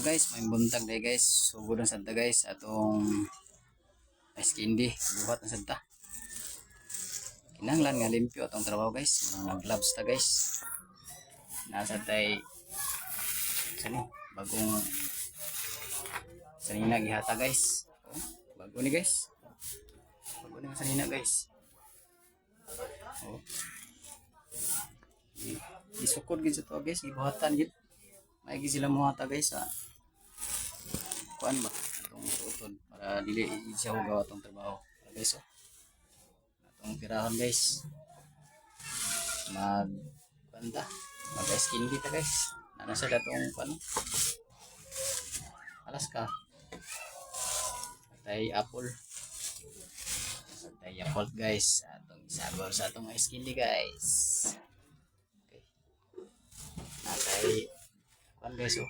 guys, may buntag day guys. Sugod ang santa guys atong ice candy. Buhat ang santa. Kinanglan nga limpyo atong trabaho guys. Mga gloves ta guys. Nasa tay sani bagong sanina gihata guys. Oh, bago ni guys. Bago ni sanina guys. Oh. Isukod gid sa to guys, gibuhatan gid. Maigi sila muhata guys sa kuan ba atong utod para dili siya hugaw atong trabaho guys. Oh, atong pirahon guys mag kanta mag skin kita guys nana sa datong kuan alas ka tay apple tay yakult guys atong isabor sa atong skin guys. Okay, natay kuan guys. Oh,